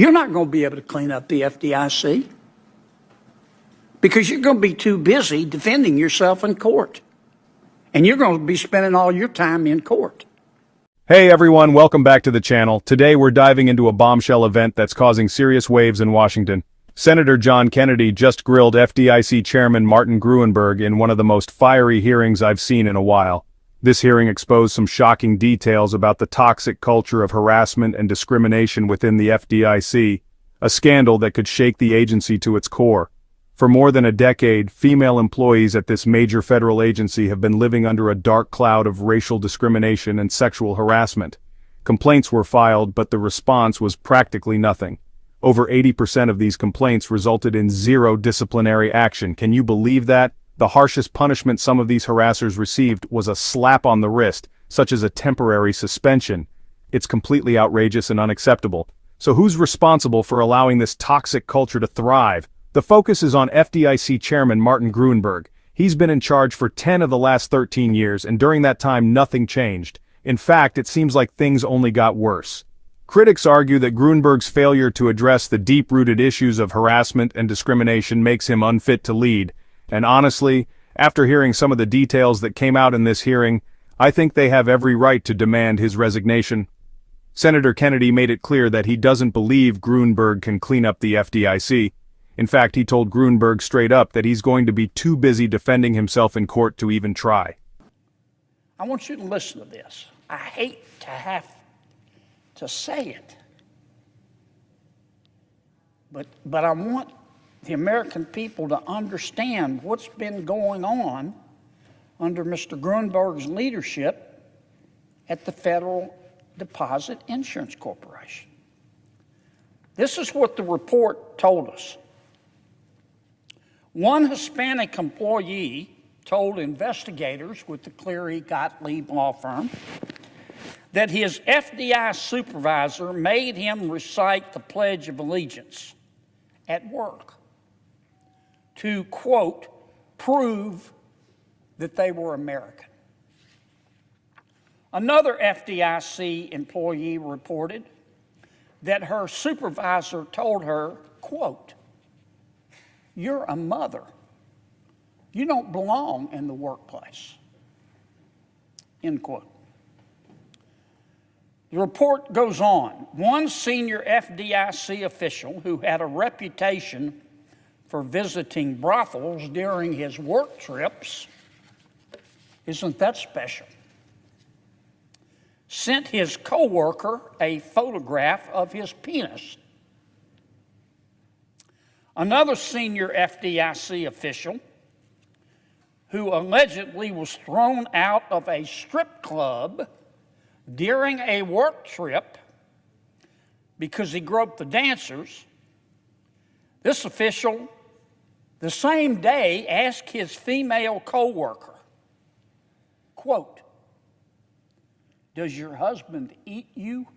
You're not going to be able to clean up the FDIC because you're going to be too busy defending yourself in court. And you're going to be spending all your time in court. Hey everyone, welcome back to the channel. Today we're diving into a bombshell event that's causing serious waves in Washington. Senator John Kennedy just grilled FDIC Chairman Martin Gruenberg in one of the most fiery hearings I've seen in a while. This hearing exposed some shocking details about the toxic culture of harassment and discrimination within the FDIC, a scandal that could shake the agency to its core. For more than a decade, female employees at this major federal agency have been living under a dark cloud of racial discrimination and sexual harassment. Complaints were filed, but the response was practically nothing. Over 80% of these complaints resulted in zero disciplinary action. Can you believe that? The harshest punishment some of these harassers received was a slap on the wrist, such as a temporary suspension. It's completely outrageous and unacceptable. So who's responsible for allowing this toxic culture to thrive? The focus is on FDIC Chairman Martin Gruenberg. He's been in charge for 10 of the last 13 years, and during that time nothing changed. In fact, it seems like things only got worse. Critics argue that Gruenberg's failure to address the deep-rooted issues of harassment and discrimination makes him unfit to lead. And honestly, after hearing some of the details that came out in this hearing, I think they have every right to demand his resignation. Senator Kennedy made it clear that he doesn't believe Gruenberg can clean up the FDIC. In fact, he told Gruenberg straight up that he's going to be too busy defending himself in court to even try. I want you to listen to this. I hate to have to say it, but I want the American people to understand what's been going on under Mr. Gruenberg's leadership at the Federal Deposit Insurance Corporation. This is what the report told us. One Hispanic employee told investigators with the Cleary Gottlieb law firm that his FDIC supervisor made him recite the Pledge of Allegiance at work to, quote, prove that they were American. Another FDIC employee reported that her supervisor told her, quote, you're a mother. You don't belong in the workplace, end quote. The report goes on. One senior FDIC official who had a reputation for visiting brothels during his work trips, isn't that special, sent his coworker a photograph of his penis. Another senior FDIC official who allegedly was thrown out of a strip club during a work trip because he groped the dancers, this official the same day asked his female coworker, quote, does your husband eat you?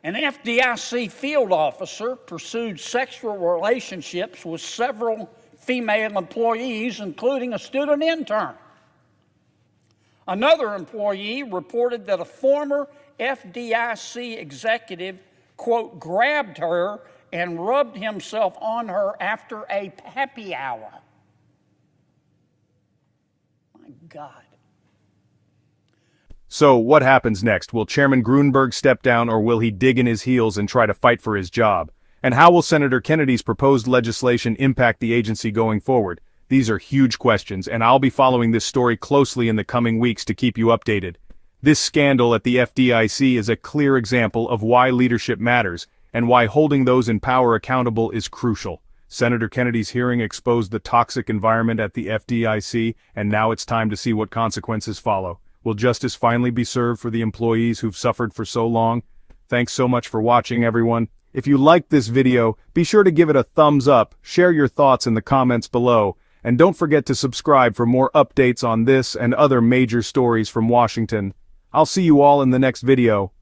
An FDIC field officer pursued sexual relationships with several female employees, including a student intern. Another employee reported that a former FDIC executive, quote, grabbed her and rubbed himself on her after a happy hour. My God. So, what happens next? Will Chairman Gruenberg step down, or will he dig in his heels and try to fight for his job? And how will Senator Kennedy's proposed legislation impact the agency going forward? These are huge questions, and I'll be following this story closely in the coming weeks to keep you updated. This scandal at the FDIC is a clear example of why leadership matters, and why holding those in power accountable is crucial. Senator Kennedy's hearing exposed the toxic environment at the FDIC, and now it's time to see what consequences follow. Will justice finally be served for the employees who've suffered for so long? Thanks so much for watching, everyone. If you liked this video, be sure to give it a thumbs up, share your thoughts in the comments below, and don't forget to subscribe for more updates on this and other major stories from Washington. I'll see you all in the next video.